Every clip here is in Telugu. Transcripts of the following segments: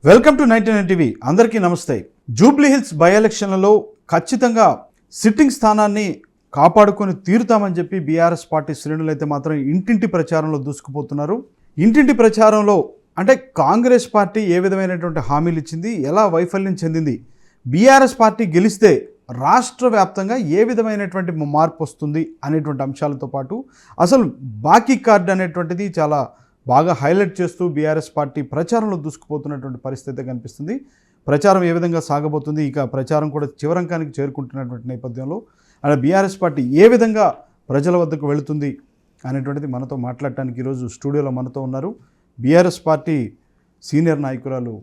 Welcome to 99 TV. అందరికీ నమస్తే. జూబ్లీ హిల్స్ బై ఎలక్షన్లలో ఖచ్చితంగా సిట్టింగ్ స్థానాన్ని కాపాడుకొని తీరుతామని చెప్పి బీఆర్ఎస్ పార్టీ శ్రేణులు అయితే మాత్రం ఇంటింటి ప్రచారంలో దూసుకుపోతున్నారు. ఇంటింటి ప్రచారంలో అంటే కాంగ్రెస్ పార్టీ ఏ విధమైనటువంటి హామీలు ఇచ్చింది, ఎలా వైఫల్యం చెందింది, బీఆర్ఎస్ పార్టీ గెలిస్తే రాష్ట్ర వ్యాప్తంగా ఏ విధమైనటువంటి మార్పు వస్తుంది అనేటువంటి అంశాలతో పాటు అసలు బాకీ కార్డు అనేటువంటిది చాలా బాగా హైలైట్ చేస్తూ బీఆర్ఎస్ పార్టీ ప్రచారంలో దూసుకుపోతున్నటువంటి పరిస్థితి కనిపిస్తుంది. ప్రచారం ఏ విధంగా సాగబోతుంది, ఇక ప్రచారం కూడా చివరంకానికి చేరుకుంటున్నటువంటి నేపథ్యంలో అలా బీఆర్ఎస్ పార్టీ ఏ విధంగా ప్రజల వద్దకు వెళుతుంది అనేటువంటిది మనతో మాట్లాడటానికి ఈరోజు స్టూడియోలో మనతో ఉన్నారు. బీఆర్ఎస్ పార్టీ సీనియర్ నాయకురాలు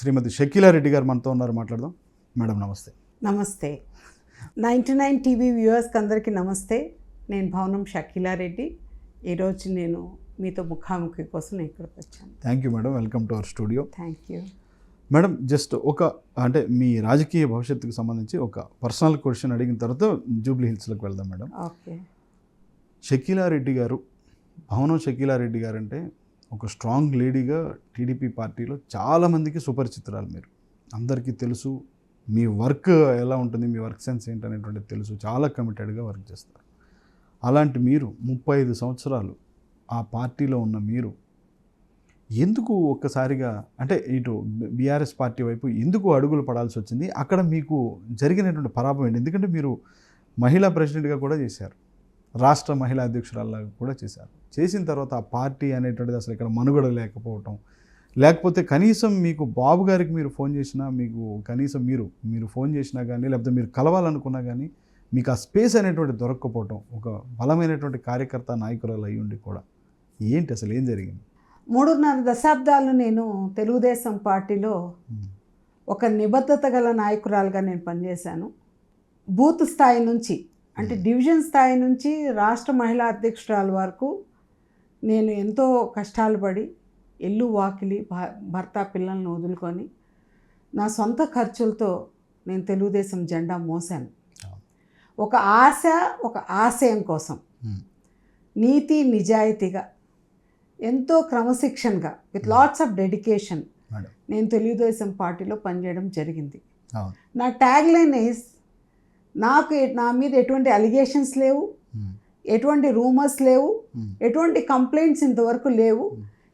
శ్రీమతి షకీలారెడ్డి గారు మనతో ఉన్నారు. మాట్లాడదాం. మేడం నమస్తే. నమస్తే. 99 టీవీ వ్యూవర్స్కి అందరికీ నమస్తే. నేను భవనం షకీలారెడ్డి. ఈరోజు నేను మీతో ముఖాముఖి కోసం నేను ఇక్కడికి వచ్చాను. Thank you madam. Welcome to our studio. Thank you madam. Just అంటే మీ రాజకీయ భవిష్యత్తుకు సంబంధించి ఒక పర్సనల్ క్వశ్చన్ అడిగిన తర్వాత జూబ్లీ హిల్స్లోకి వెళ్దాం మేడం. ఓకే. షకీలారెడ్డి గారు, భవనం షకీలారెడ్డి గారు అంటే ఒక స్ట్రాంగ్ లేడీగా టీడీపీ పార్టీలో చాలామందికి సుపరిచితురాలు. మీరు అందరికీ తెలుసు, మీ వర్క్ ఎలా ఉంటుంది, మీ వర్క్ సెన్స్ ఏంటనేటువంటిది తెలుసు. చాలా కమిటెడ్గా వర్క్ చేస్తారు. అలాంటి మీరు 35 సంవత్సరాలు ఆ పార్టీలో ఉన్న మీరు ఎందుకు ఒక్కసారిగా అంటే ఇటు బీఆర్ఎస్ పార్టీ వైపు ఎందుకు అడుగులు పడాల్సి వచ్చింది? అక్కడ మీకు జరిగినటువంటి పరాభవం ఏంటి? ఎందుకంటే మీరు మహిళా ప్రెసిడెంట్గా కూడా చేశారు, రాష్ట్ర మహిళా అధ్యక్షురాల్లాగా కూడా చేశారు. చేసిన తర్వాత ఆ పార్టీ అనేటువంటిది అసలు ఇక్కడ మనుగడ లేకపోవటం, లేకపోతే కనీసం మీకు బాబు గారికి మీరు ఫోన్ చేసినా, మీకు కనీసం మీరు ఫోన్ చేసినా కానీ, లేకపోతే మీరు కలవాలనుకున్నా కానీ మీకు ఆ స్పేస్ అనేటువంటి దొరక్కపోవటం, ఒక బలమైనటువంటి కార్యకర్త నాయకురాలు అయ్యి ఉండి కూడా ఏంటి అసలు ఏం జరిగింది? 3.5 దశాబ్దాలు నేను తెలుగుదేశం పార్టీలో ఒక నిబద్ధత గల నాయకురాలుగా నేను పనిచేశాను. బూత్ స్థాయి నుంచి అంటే డివిజన్ స్థాయి నుంచి రాష్ట్ర మహిళా అధ్యక్షురాల వరకు నేను ఎంతో కష్టాలు పడి ఇల్లు వాకిలి భర్త పిల్లల్ని వదులుకొని నా సొంత ఖర్చులతో నేను తెలుగుదేశం జెండా మోసాను. ఒక ఆశ, ఒక ఆశయం కోసం నీతి నిజాయితీగా ఎంతో క్రమశిక్షణగా విత్ లాట్స్ ఆఫ్ డెడికేషన్ నేను తెలుగుదేశం పార్టీలో పనిచేయడం జరిగింది. నా ట్యాగ్ లైన్ ఈజ్, నా మీద ఎటువంటి అలిగేషన్స్ లేవు, ఎటువంటి రూమర్స్ లేవు, ఎటువంటి కంప్లైంట్స్ ఇంతవరకు లేవు.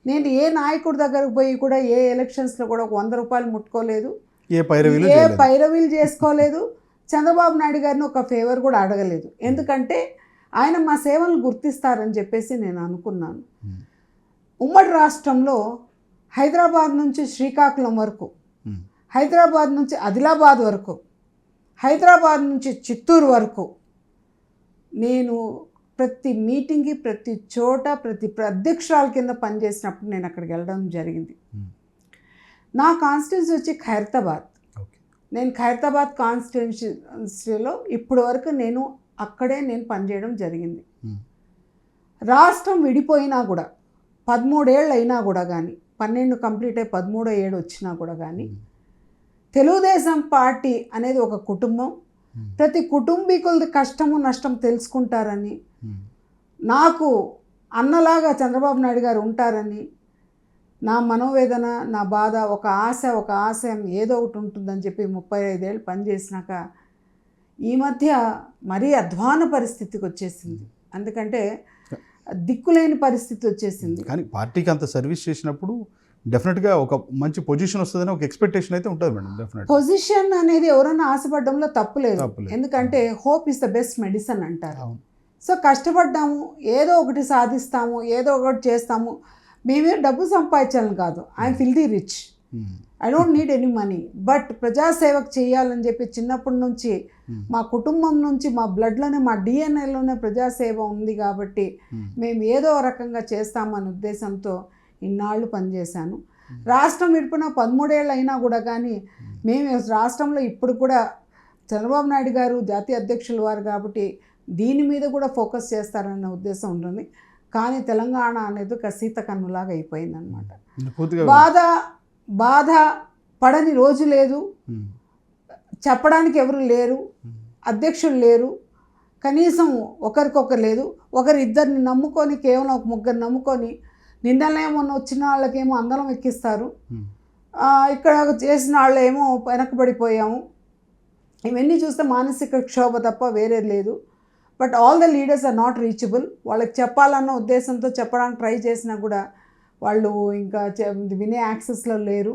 నేను ఏ నాయకుడి దగ్గరకు పోయి కూడా ఏ ఎలక్షన్స్లో కూడా 100 రూపాయలు ముట్టుకోలేదు, ఏ పైరవీలు చేసుకోలేదు, చంద్రబాబు నాయుడు గారిని ఒక ఫేవర్ కూడా అడగలేదు. ఎందుకంటే ఆయన మా సేవలను గుర్తిస్తారని చెప్పేసి నేను అనుకున్నాను. ఉమ్మడి రాష్ట్రంలో హైదరాబాద్ నుంచి శ్రీకాకుళం వరకు, హైదరాబాద్ నుంచి ఆదిలాబాద్ వరకు, హైదరాబాద్ నుంచి చిత్తూరు వరకు నేను ప్రతి మీటింగ్కి, ప్రతి చోట, ప్రతి అధ్యక్షురాల కింద పనిచేసినప్పుడు నేను అక్కడికి వెళ్ళడం జరిగింది. నా కాన్స్టిట్యున్సీ వచ్చి ఖైరతాబాద్. నేను ఖైరతాబాద్ కాన్స్టిట్యున్సీలో ఇప్పటి వరకు నేను అక్కడే నేను పనిచేయడం జరిగింది. రాష్ట్రం విడిపోయినా కూడా 13 ఏళ్ళు అయినా కూడా కానీ, 12 కంప్లీట్ అయ్యి 13వ ఏడు వచ్చినా కూడా కానీ, తెలుగుదేశం పార్టీ అనేది ఒక కుటుంబం. ప్రతి కుటుంబీకులది కష్టము నష్టం తెలుసుకుంటారని, నాకు అన్నలాగా చంద్రబాబు నాయుడు గారు ఉంటారని, నా మనోవేదన, నా బాధ, ఒక ఆశ, ఒక ఆశయం ఏదో ఒకటి ఉంటుందని చెప్పి 35 ఏళ్ళు పనిచేసినాక ఈ మధ్య మరీ అధ్వాన పరిస్థితికి వచ్చేసింది. ఎందుకంటే దిక్కులేని పరిస్థితి వచ్చేసింది. కానీ పార్టీకి అంత సర్వీస్ చేసినప్పుడు డెఫినెట్గా ఒక మంచి పొజిషన్ వస్తుందని ఒక ఎక్స్పెక్టేషన్ అయితే ఉంటుంది మేడం. డెఫినెట్ పొజిషన్ అనేది ఎవరైనా ఆశపడడంలో తప్పులేదు. ఎందుకంటే hope is the best medicine అంటారు. సో కష్టపడ్డాము, ఏదో ఒకటి సాధిస్తాము, ఏదో ఒకటి చేస్తాము. మేమే డబ్బు సంపాదించాలని కాదు, I'm filthy rich, I don't need any money, but ప్రజాసేవకు చేయాలని చెప్పి చిన్నప్పటి నుంచి మా కుటుంబం నుంచి, మా బ్లడ్లోనే, మా డిఎన్ఏలోనే ప్రజాసేవ ఉంది కాబట్టి మేము ఏదో రకంగా చేస్తామనే ఉద్దేశంతో ఇన్నాళ్ళు పనిచేశాను. రాష్ట్రం విడిపోయిన 13 ఏళ్ళు అయినా కూడా కానీ మేము రాష్ట్రంలో ఇప్పుడు కూడా చంద్రబాబు నాయుడు గారు జాతీయ అధ్యక్షుల వారు కాబట్టి దీని మీద కూడా ఫోకస్ చేస్తారన్న ఉద్దేశం ఉంటుంది. కానీ తెలంగాణ అనేది ఒక శీతకన్నులాగా అయిపోయిందనమాట. బాధ పడని రోజు లేదు, చెప్పడానికి ఎవరు లేరు, అధ్యక్షులు లేరు, కనీసం ఒకరికొకరు లేదు. ఇద్దరిని నమ్ముకొని, కేవలం ఒక ముగ్గురు నమ్ముకొని, నిన్నలేమో వచ్చిన వాళ్ళకేమో అందరం ఎక్కిస్తారు, ఇక్కడ చేసిన వాళ్ళు ఏమో వెనకబడిపోయాము. ఇవన్నీ చూస్తే మానసిక క్షోభ తప్ప వేరే లేదు. But all the leaders are not reachable. వాళ్ళకి చెప్పాలన్న ఉద్దేశంతో చెప్పడానికి ట్రై చేసినా కూడా వాళ్ళు ఇంకా వినే యాక్సెస్లో లేరు.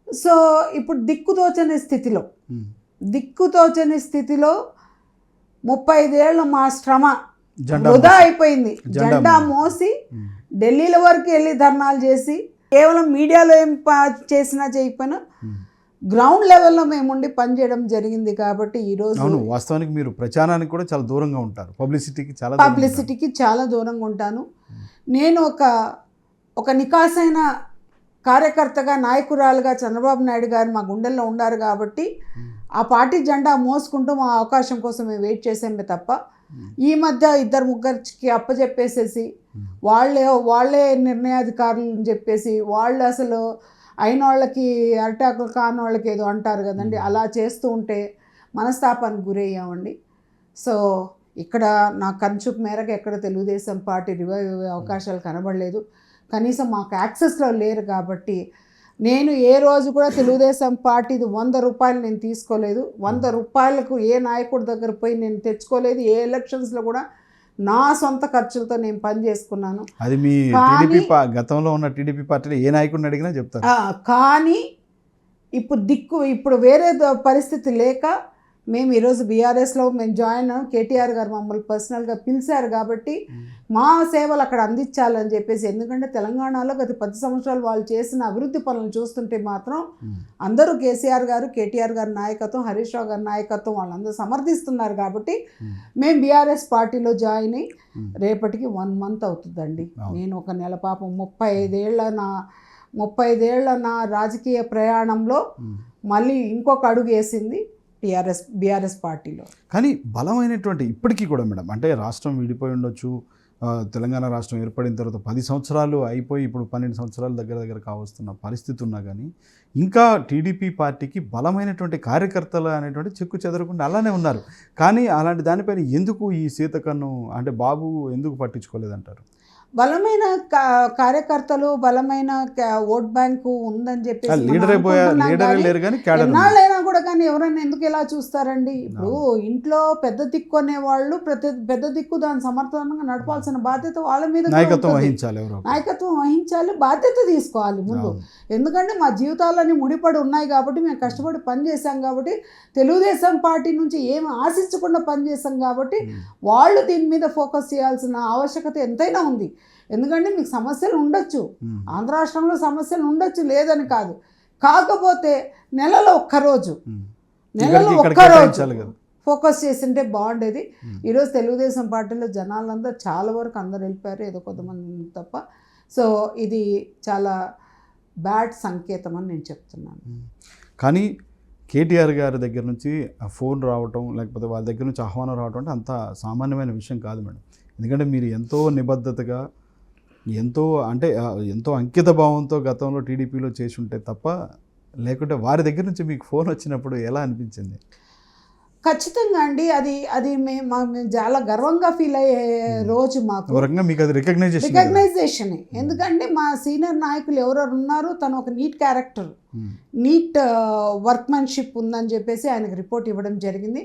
సో ఇప్పుడు దిక్కుతోచని స్థితిలో 35 ఏళ్ళు మా శ్రమ వృధా అయిపోయింది. జెండా మోసి ఢిల్లీల వరకు వెళ్ళి ధర్నాలు చేసి కేవలం మీడియాలో ఏం చేసినా చేయకపోయినా గ్రౌండ్ లెవెల్లో మేముండి పనిచేయడం జరిగింది. కాబట్టి ఈరోజు వాస్తవానికి మీరు ప్రచారానికి కూడా చాలా దూరంగా ఉంటారు, పబ్లిసిటీకి చాలా దూరంగా ఉంటాను. నేను ఒక నికాసైన కార్యకర్తగా, నాయకురాలుగా చంద్రబాబు నాయుడు గారు మా గుండెల్లో ఉండారు కాబట్టి ఆ పార్టీ జెండా మోసుకుంటూ మా అవకాశం కోసం మేము వెయిట్ చేసామే తప్ప ఈ మధ్య 2-3కి అప్పచెప్పేసేసి వాళ్ళే నిర్ణయాధికారులు అని చెప్పేసి వాళ్ళు అసలు అయిన వాళ్ళకి అరిటాకులు కాని వాళ్ళకి ఏదో అంటారు కదండి, అలా చేస్తూ ఉంటే మనస్తాపానికి గురయ్యామండి. సో ఇక్కడ నా కనుచూపు మేరకు ఎక్కడ తెలుగుదేశం పార్టీ రివైవ్ అయ్యే అవకాశాలు కనబడలేదు. కనీసం మాకు యాక్సెస్లో లేరు. కాబట్టి నేను ఏ రోజు కూడా తెలుగుదేశం పార్టీది 100 రూపాయలు నేను తీసుకోలేదు. 100 రూపాయలకు ఏ నాయకుడి దగ్గర పోయి నేను తెచ్చుకోలేదు. ఏ ఎలక్షన్స్లో కూడా నా సొంత ఖర్చులతో నేను పని చేసుకున్నాను. అది మీ టీడీపీ గతంలో ఉన్న టీడీపీ పార్టీలో ఏ నాయకుడిని అడిగినా చెప్తారు. కానీ ఇప్పుడు వేరే పరిస్థితి లేక మేము ఈరోజు బీఆర్ఎస్లో మేము జాయిన్ కేటీఆర్ గారు మమ్మల్ని పర్సనల్గా పిలిచారు కాబట్టి మా సేవలు అక్కడ అందించాలని చెప్పేసి. ఎందుకంటే తెలంగాణలో గత 10 సంవత్సరాలు వాళ్ళు చేసిన అభివృద్ధి పనులను చూస్తుంటే మాత్రం అందరూ కేసీఆర్ గారు, కేటీఆర్ గారి నాయకత్వం, హరీష్ రావు గారి నాయకత్వం వాళ్ళందరూ సమర్థిస్తున్నారు. కాబట్టి మేము బీఆర్ఎస్ పార్టీలో జాయిన్ అయ్యి రేపటికి 1 మంత్ అవుతుందండి. నేను ఒక నెల పాపం 35 ఏళ్ల నా రాజకీయ ప్రయాణంలో మళ్ళీ ఇంకొక అడుగు వేసింది బీఆర్ఎస్ పార్టీలో. కానీ బలమైనటువంటి ఇప్పటికీ కూడా మేడం, అంటే రాష్ట్రం విడిపోయి ఉండొచ్చు, తెలంగాణ రాష్ట్రం ఏర్పడిన తర్వాత 10 సంవత్సరాలు అయిపోయి ఇప్పుడు 12 సంవత్సరాలు దగ్గర కావస్తున్న పరిస్థితి ఉన్నా కానీ ఇంకా టీడీపీ పార్టీకి బలమైనటువంటి కార్యకర్తలు అనేటువంటి చెక్కు చెదరకుండా అలానే ఉన్నారు. కానీ అలాంటి దానిపైన ఎందుకు ఈ సీతకన్ను అంటే బాబు ఎందుకు పట్టించుకోలేదంటారు? బలమైన కార్యకర్తలు, బలమైన ఓట్ బ్యాంకు ఉందని చెప్పేసి ఎన్నాళ్ళైనా కూడా కానీ ఎవరైనా ఎందుకు ఇలా చూస్తారండి? ఇప్పుడు ఇంట్లో పెద్ద దిక్కు అనేవాళ్ళు పెద్ద దిక్కు దాన్ని సమర్థవంతంగా నడపాల్సిన బాధ్యత వాళ్ళ మీద నాయకత్వం వహించాలి, బాధ్యత తీసుకోవాలి ముందు. ఎందుకంటే మా జీవితాలన్నీ ముడిపడి ఉన్నాయి కాబట్టి మేము కష్టపడి పనిచేసాం కాబట్టి తెలుగుదేశం పార్టీ నుంచి ఏమి ఆశించకుండా పనిచేసాం కాబట్టి వాళ్ళు దీని మీద ఫోకస్ చేయాల్సిన ఆవశ్యకత ఎంతైనా ఉంది. ఎందుకంటే మీకు సమస్యలు ఉండొచ్చు, ఆంధ్ర రాష్ట్రంలో సమస్యలు ఉండొచ్చు, లేదని కాదు. కాకపోతే నెలలో ఒక్కరోజు ఫోకస్ చేసింటే బాగుండేది. ఈరోజు తెలుగుదేశం పార్టీలో జనాలందరూ చాలా వరకు అందరు వెళ్ళిపోయారు, ఏదో కొంతమంది తప్ప. సో ఇది చాలా బ్యాడ్ సంకేతం అని నేను చెప్తున్నాను. కానీ కేటీఆర్ గారి దగ్గర నుంచి ఫోన్ రావటం, లేకపోతే వాళ్ళ దగ్గర నుంచి ఆహ్వానం రావటం అంటే అంత సామాన్యమైన విషయం కాదు మేడం. ఎందుకంటే మీరు ఎంతో నిబద్ధతగా, ఎంతో అంకిత భావంతో గతంలో టీడీపీలో చేసి ఉంటే తప్ప, లేకుంటే వారి దగ్గర నుంచి మీకు ఫోన్ వచ్చినప్పుడు ఎలా అనిపించింది? ఖచ్చితంగా అండి, అది మేము చాలా గర్వంగా ఫీల్ అయ్యే రోజు మాకు. మీకు అది రికగ్నైజేషన్. ఎందుకంటే మా సీనియర్ నాయకులు ఎవరెవరు ఉన్నారో తను ఒక నీట్ క్యారెక్టర్, నీట్ వర్క్మెన్షిప్ ఉందని చెప్పేసి ఆయనకు రిపోర్ట్ ఇవ్వడం జరిగింది.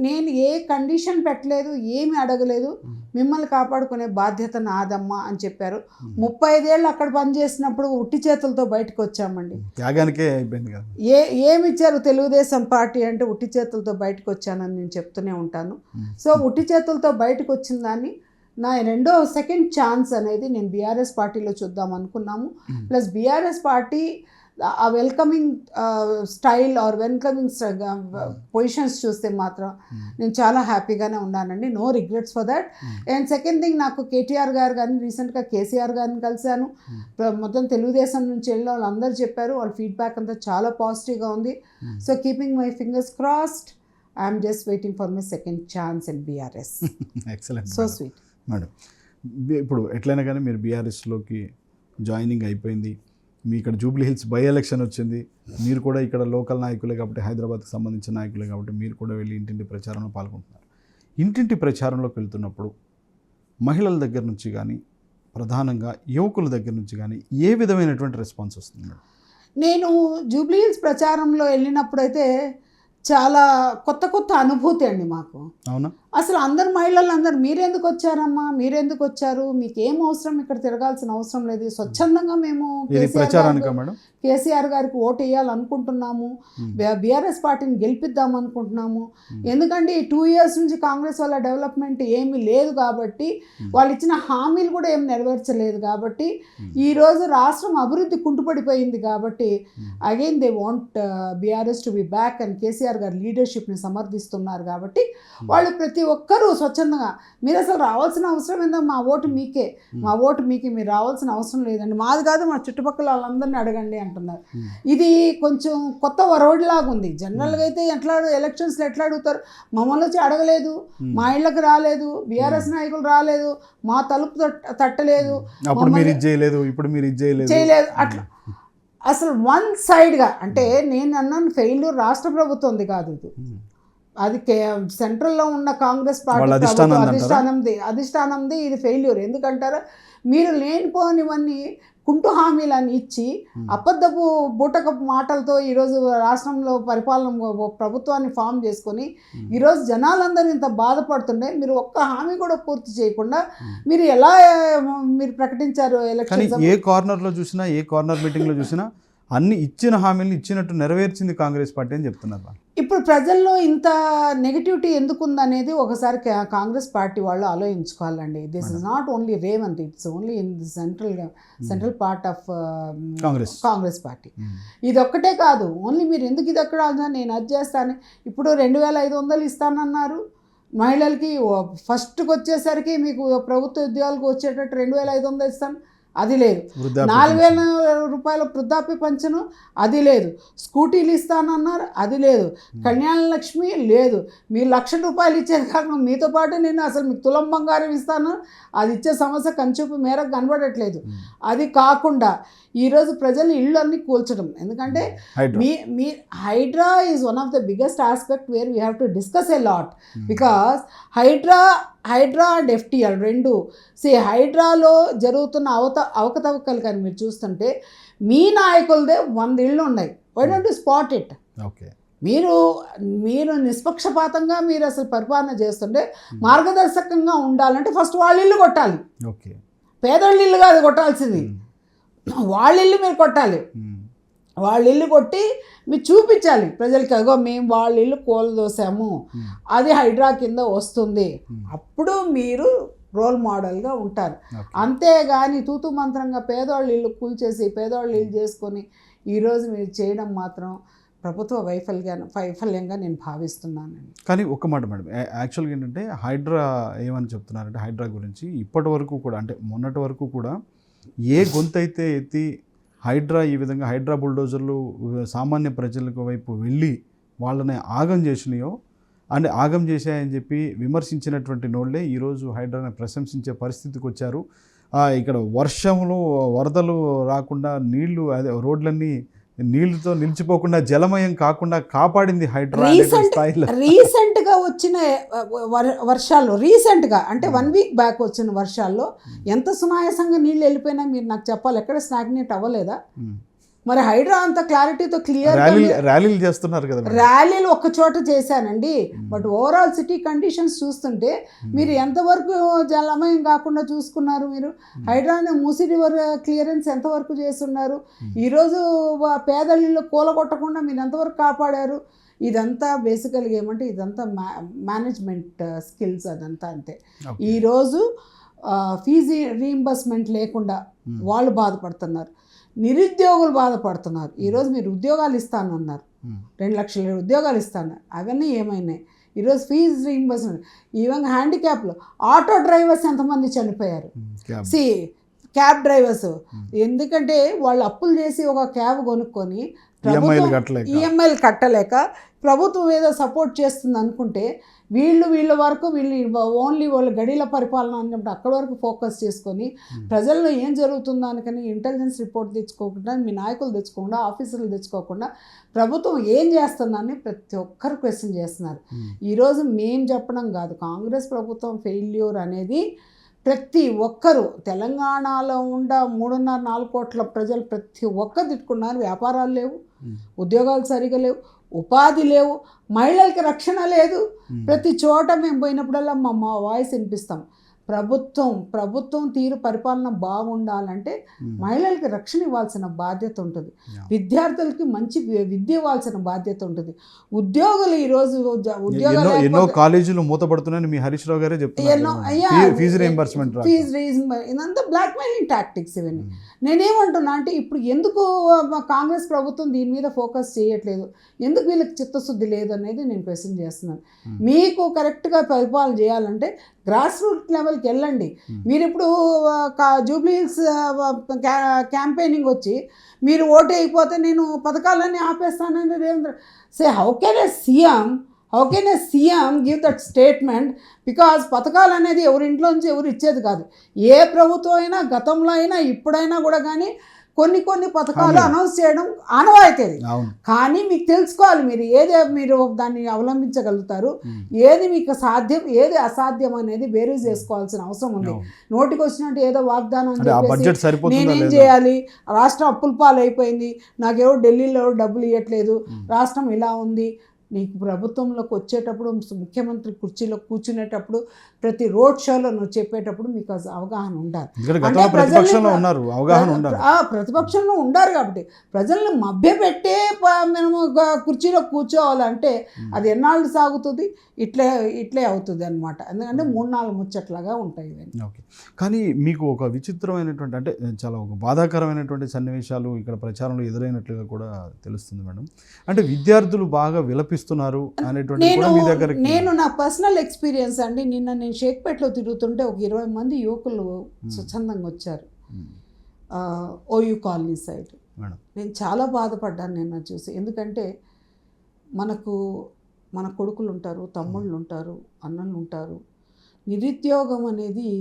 నేను ఏ కండిషన్ పెట్టలేదు, ఏమి అడగలేదు, మిమ్మల్ని కాపాడుకునే బాధ్యత నాదమ్మా అని చెప్పారు. 35 ఏళ్ళు అక్కడ పనిచేసినప్పుడు ఉట్టి చేతులతో బయటకు వచ్చామండి. త్యాగానికే అయిపోయింది కదా. ఏమి ఇచ్చారు తెలుగుదేశం పార్టీ అంటే ఉట్టి చేతులతో బయటకు వచ్చానని నేను చెప్తూనే ఉంటాను. సో ఉట్టి చేతులతో బయటకు వచ్చిన దాన్ని నా సెకండ్ ఛాన్స్ అనేది నేను బీఆర్ఎస్ పార్టీలో చూద్దాం అనుకున్నాము. ప్లస్ బీఆర్ఎస్ పార్టీ ఆ welcoming style or welcoming positions చూస్తే మాత్రం నేను చాలా హ్యాపీగానే ఉన్నానండి. No regrets for that. And second thing, నాకు కేటీఆర్ గారు కానీ రీసెంట్గా కేసీఆర్ గారిని కలిశాను. మొత్తం తెలుగుదేశం నుంచి వెళ్ళిన వాళ్ళు అందరూ చెప్పారు, వాళ్ళ ఫీడ్బ్యాక్ అంతా చాలా పాజిటివ్గా ఉంది. So keeping my fingers crossed, I'm just waiting for my second chance in BRS. Excellent. So sweet madam. ఇప్పుడు ఎట్లయినా కానీ మీరు బీఆర్ఎస్లోకి జాయినింగ్ అయిపోయింది, మీ ఇక్కడ జూబ్లీ హిల్స్ బై ఎలక్షన్ వచ్చింది, మీరు కూడా ఇక్కడ లోకల్ నాయకులే కాబట్టి, హైదరాబాద్కి సంబంధించిన నాయకులే కాబట్టి మీరు కూడా వెళ్ళి ఇంటింటి ప్రచారంలో పాల్గొంటున్నారు. ఇంటింటి ప్రచారంలోకి వెళ్తున్నప్పుడు మహిళల దగ్గర నుంచి కానీ, ప్రధానంగా యువకుల దగ్గర నుంచి కానీ ఏ విధమైనటువంటి రెస్పాన్స్ వస్తుంది మేడం? నేను జూబ్లీ హిల్స్ ప్రచారంలో వెళ్ళినప్పుడైతే చాలా కొత్త అనుభూతి అండి మాకు. అవునా? అసలు అందరు మహిళలు అందరు మీరెందుకు వచ్చారమ్మా, మీరెందుకు వచ్చారు, మీకు ఏం అవసరం, ఇక్కడ తిరగాల్సిన అవసరం లేదు, స్వచ్ఛందంగా మేము కేసీఆర్ గారికి ఓటు వేయాలనుకుంటున్నాము, బీఆర్ఎస్ పార్టీని గెలిపిద్దాం అనుకుంటున్నాము. ఎందుకంటే ఈ 2 years నుంచి కాంగ్రెస్ వల్ల డెవలప్మెంట్ ఏమీ లేదు కాబట్టి, వాళ్ళు ఇచ్చిన హామీలు కూడా ఏం నెరవేర్చలేదు కాబట్టి, ఈరోజు రాష్ట్రం అభివృద్ధి కుంటుపడిపోయింది కాబట్టి again they want BRS to be back అని కేసీఆర్ గారి లీడర్షిప్ని సమర్థిస్తున్నారు కాబట్టి వాళ్ళు ప్రతి ఒక్కరూ స్వచ్ఛందంగా మీరు అసలు రావాల్సిన అవసరం ఏందో, మా ఓటు మీకే, మీరు రావాల్సిన అవసరం లేదండి, మాది కాదు మా చుట్టుపక్కల వాళ్ళందరినీ అడగండి అంటున్నారు. ఇది కొంచెం కొత్త వరవడిలాగా ఉంది. జనరల్గా అయితే ఎలక్షన్స్లో ఎట్లా అడుగుతారు, మమ్మల్ని వచ్చి అడగలేదు, మా ఇళ్ళకి రాలేదు, బీఆర్ఎస్ నాయకులు రాలేదు, మా తలుపు తట్టలేదు, చేయలేదు, అట్లా అసలు వన్ సైడ్గా. అంటే నేను అన్నాను ఫెయిల్యూర్ రాష్ట్ర ప్రభుత్వంది కాదు, ఇది అది సెంట్రల్లో ఉన్న కాంగ్రెస్ పార్టీ అధిష్టానంది ఇది ఫెయిల్యూర్. ఎందుకంటారా, మీరు లేనిపోనివన్నీ కుంటు హామీలని ఇచ్చి అబద్ధపు బూటకపు మాటలతో ఈరోజు రాష్ట్రంలో ప్రభుత్వాన్ని ఫామ్ చేసుకొని ఈరోజు జనాలందరూ ఇంత బాధపడుతుండే, మీరు ఒక్క హామీ కూడా పూర్తి చేయకుండా మీరు ఎలా మీరు ప్రకటించారు ఎలక్షన్? ఏ కార్నర్లో చూసినా, ఏ కార్నర్ మీటింగ్లో చూసినా అన్ని ఇచ్చిన హామీలను ఇచ్చినట్టు నెరవేర్చింది కాంగ్రెస్ పార్టీ అని చెప్తున్నారు. ఇప్పుడు ప్రజల్లో ఇంత నెగటివిటీ ఎందుకు ఉందనేది ఒకసారి కాంగ్రెస్ పార్టీ వాళ్ళు ఆలోచించుకోవాలండి. This is not only Revanth, it's only in the central part of Congress party. ఇది ఒక్కటే కాదు, ఓన్లీ మీరు ఎందుకు ఇది ఎక్కడ నేను అది చేస్తాను, ఇప్పుడు 2500 ఇస్తానన్నారు మహిళలకి, ఫస్ట్కి వచ్చేసరికి మీకు ప్రభుత్వ ఉద్యోగాలకు వచ్చేటట్టు 2500 ఇస్తాను, అది లేదు. 4000 రూపాయల వృద్ధాప్య పెన్షన్, అది లేదు. స్కూటీలు ఇస్తానన్నారు, అది లేదు. కళ్యాణ లక్ష్మి లేదు. మీరు 1,00,000 రూపాయలు ఇచ్చేది కాకుండా మీతో పాటు నేను అసలు మీకు తులం బంగారం ఇస్తాను, అది ఇచ్చే సమస్య కంచూపు మేరకు కనబడట్లేదు. అది కాకుండా ఈరోజు ప్రజలు ఇళ్ళు అన్నీ కూల్చడం, ఎందుకంటే మీ Hydraa is one of the biggest aspect where we have to discuss a lot, because Hydraa and FTL రెండు హైడ్రాలో జరుగుతున్న అవకతవకలు కానీ మీరు చూస్తుంటే మీ నాయకులదే 100 ఇళ్ళు ఉన్నాయి. Why don't you spot it? Okay, మీరు నిష్పక్షపాతంగా మీరు అసలు పరిపాలన చేస్తుంటే మార్గదర్శకంగా ఉండాలంటే ఫస్ట్ వాళ్ళ ఇల్లు కొట్టాలి. ఓకే, పేదోళ్ళ ఇల్లు కాదు కొట్టాల్సింది, వాళ్ళ ఇల్లు మీరు కొట్టాలి. వాళ్ళ ఇల్లు కొట్టి మీరు చూపించాలి ప్రజలకి, అగో మేము వాళ్ళ ఇల్లు కూలదోసాము, అది హైడ్రా కింద వస్తుంది, అప్పుడు మీరు రోల్ మోడల్గా ఉంటారు. అంతేగాని తూతు మంత్రంగా పేదవాళ్ళ ఇల్లు కూల్చేసి పేదవాళ్ళ ఇల్లు చేసుకొని ఈరోజు మీరు చేయడం మాత్రం ప్రభుత్వ వైఫల్యంగా నేను భావిస్తున్నానండి. కానీ ఒక్క మాట మేడం, యాక్చువల్గా ఏంటంటే హైడ్రా ఏమని చెప్తున్నారంటే, హైడ్రా గురించి ఇప్పటి వరకు కూడా, అంటే మొన్నటి వరకు కూడా ఏ గొంతైతే ఎత్తి హైడ్రా ఈ విధంగా హైడ్రా బుల్డోజర్లు సామాన్య ప్రజలకు వైపు వెళ్ళి వాళ్ళని ఆగం చేసినాయో, అంటే ఆగం చేశాయని చెప్పి విమర్శించినటువంటి నోళ్ళే ఈరోజు హైడ్రాని ప్రశంసించే పరిస్థితికి వచ్చారు. ఇక్కడ వర్షంలో వరదలు రాకుండా నీళ్లు, అదే రోడ్లన్నీ నీళ్లతో నిలిచిపోకుండా జలమయం కాకుండా కాపాడింది హైడ్రా. రీసెంట్గా వచ్చిన వర్షాల్లో, రీసెంట్గా అంటే 1 week బ్యాక్ వచ్చిన వర్షాల్లో ఎంత సునాయాసంగా నీళ్ళు వెళ్ళిపోయినా మీరు నాకు చెప్పాలి, ఎక్కడ స్టాగ్నేట్ అవ్వలేదా? మరి హైడ్రా అంత క్లారిటీతో క్లియర్ ర్యాలీలు చేస్తున్నారు కదా, ర్యాలీలు ఒక్క చోట చేశానండి, బట్ ఓవరాల్ సిటీ కండిషన్స్ చూస్తుంటే మీరు ఎంతవరకు జలమయం కాకుండా చూసుకున్నారు? మీరు హైడ్రాని మూసీ రివర్ క్లియరెన్స్ ఎంతవరకు చేస్తున్నారు? ఈరోజు పేదళ్ళు కూలగొట్టకుండా మీరు ఎంతవరకు కాపాడారు? ఇదంతా బేసికల్గా ఏమంటే ఇదంతా మేనేజ్మెంట్ స్కిల్స్, అదంతా అంతే. ఈరోజు ఫీజు రీయింబర్స్మెంట్ లేకుండా వాళ్ళు బాధపడుతున్నారు, నిరుద్యోగులు బాధపడుతున్నారు. ఈరోజు మీరు ఉద్యోగాలు ఇస్తానన్నారు, 2 లక్షల ఉద్యోగాలు ఇస్తాను, అవన్నీ ఏమైనాయి? ఈరోజు ఫీజు రీయింబర్స్మెంట్, ఈవెన్ హ్యాండిక్యాప్లో ఆటో డ్రైవర్స్ ఎంతమంది చనిపోయారు, క్యాబ్ డ్రైవర్స్, ఎందుకంటే వాళ్ళు అప్పులు చేసి ఒక క్యాబ్ కొనుక్కొని ఈఎంఐలు కట్టలేక ప్రభుత్వం ఏదో సపోర్ట్ చేస్తుంది అనుకుంటే వీళ్ళ వరకు ఓన్లీ వాళ్ళు గడిల పరిపాలన అన్నప్పుడు అక్కడి వరకు ఫోకస్ చేసుకొని ప్రజల్లో ఏం జరుగుతుందో అనుకని ఇంటెలిజెన్స్ రిపోర్ట్ తెచ్చుకోకుండా, మీ నాయకులు తెచ్చుకోకుండా, ఆఫీసర్లు తెచ్చుకోకుండా ప్రభుత్వం ఏం చేస్తుందని ప్రతి ఒక్కరు క్వశ్చన్ చేస్తున్నారు. ఈరోజు మేం చెప్పడం కాదు, కాంగ్రెస్ ప్రభుత్వం ఫెయిల్యూర్ అనేది ప్రతి ఒక్కరూ తెలంగాణలో 3.5-4 కోట్ల ప్రజలు ప్రతి ఒక్కరు తిట్టుకున్నారు. వ్యాపారాలు లేవు, ఉద్యోగాలు సరిగా లేవు, ఉపాధి లేవు, మహిళలకి రక్షణ లేదు. ప్రతి చోట మేము పోయినప్పుడల్లా మా వాయిస్ వినిపిస్తాం. ప్రభుత్వం తీరు పరిపాలన బాగుండాలంటే మహిళలకి రక్షణ ఇవ్వాల్సిన బాధ్యత ఉంటుంది, విద్యార్థులకి మంచి విద్య ఇవ్వాల్సిన బాధ్యత ఉంటుంది. ఉద్యోగులు ఈరోజు ఉద్యోగాలు ఎన్నో కాలేజీలు మూతపడుతున్నాయని మీ హరీష్ రావు గారే చెప్తున్నారు. ఫీజు రీయింబర్స్మెంట్ ఇదంతా బ్లాక్ మెయిలింగ్ టాక్టిక్స్ ఇవన్నీ. నేనేమంటున్నా అంటే ఇప్పుడు ఎందుకు కాంగ్రెస్ ప్రభుత్వం దీని మీద ఫోకస్ చేయట్లేదు, ఎందుకు వీళ్ళకి చిత్తశుద్ధి లేదు అనేది నేను క్వశ్చన్ చేస్తున్నాను. మీకు కరెక్ట్గా పరిపాలన చేయాలంటే గ్రాస్ రూట్ లెవెల్కి వెళ్ళండి. మీరు ఇప్పుడు జూబ్లీ హిల్స్ క్యాంపెయినింగ్ వచ్చి మీరు ఓటు అయిపోతే నేను పథకాలన్నీ ఆపేస్తానని Revanth say how can a CM give that statement? Because పథకాలు అనేది ఎవరి ఇంట్లోంచి ఎవరు ఇచ్చేది కాదు. ఏ ప్రభుత్వం అయినా గతంలో అయినా ఇప్పుడైనా కూడా కానీ కొన్ని పథకాలు అనౌన్స్ చేయడం ఆనవాయితీ. కానీ మీకు తెలుసుకోవాలి మీరు దాన్ని అవలంబించగలుగుతారు, ఏది మీకు సాధ్యం ఏది అసాధ్యం అనేది బేరీజ్ చేసుకోవాల్సిన అవసరం ఉంది. నోటికి వచ్చినట్టు ఏదో వాగ్దానం నేనేం చేయాలి, రాష్ట్రం అప్పుల పాలు అయిపోయింది, నాకెవరు ఢిల్లీలో డబ్బులు ఇవ్వట్లేదు, రాష్ట్రం ఇలా ఉంది. నీకు ప్రభుత్వంలోకి వచ్చేటప్పుడు ముఖ్యమంత్రి కుర్చీలో కూర్చునేటప్పుడు ప్రతి రోడ్ షోలో నువ్వు చెప్పేటప్పుడు మీకు అవగాహన ఉండాలి. ప్రతిపక్షంలో ఉండారు కాబట్టి ప్రజల్ని మభ్యపెట్టే మేము కుర్చీలో కూర్చోవాలంటే అది ఎన్నాళ్ళు సాగుతుంది, ఇట్లే అవుతుంది అనమాట. ఎందుకంటే 3-4 ముచ్చట్లాగా ఉంటాయి ఇవన్నీ. ఓకే, కానీ మీకు ఒక విచిత్రమైనటువంటి అంటే చాలా ఒక బాధాకరమైనటువంటి సన్నివేశాలు ఇక్కడ ప్రచారంలో ఎదురైనట్లుగా కూడా తెలుస్తుంది మేడం. అంటే విద్యార్థులు బాగా విలపిస్తున్నారు అనేటువంటి మీ దగ్గర నేను నా పర్సనల్ ఎక్స్పీరియన్స్ అండి. నిన్న నేను షేక్పేటలో తిరుగుతుంటే ఒక 20 మంది యువకులు స్వచ్ఛందంగా వచ్చారు ఓయూ కాలనీ సైడ్. నేను చాలా బాధపడ్డాను నిన్న చూసి. ఎందుకంటే మన కొడుకులు ఉంటారు, తమ్ముళ్ళు ఉంటారు, అన్నలు ఉంటారు. నిరుద్యోగం అనేది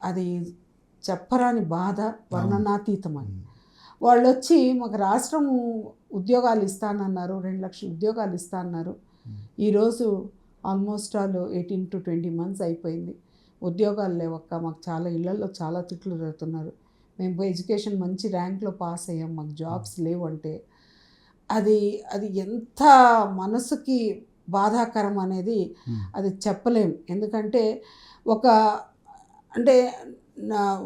అది చెప్పరాని బాధ, వర్ణనాతీతమని. వాళ్ళు వచ్చి మాకు రాష్ట్రం ఉద్యోగాలు ఇస్తానన్నారు, 2 లక్షల ఉద్యోగాలు ఇస్తానన్నారు. ఈరోజు ఆల్మోస్ట్ 18 to 20 months అయిపోయింది, ఉద్యోగాలు లేవక్క. మాకు చాలా ఇళ్లలో చాలా తిట్లు జరుగుతున్నారు. మేము ఎడ్యుకేషన్ మంచి ర్యాంక్లో పాస్ అయ్యాం, మాకు జాబ్స్ లేవు అంటే అది ఎంత మనసుకి బాధాకరం అనేది అది చెప్పలేం. ఎందుకంటే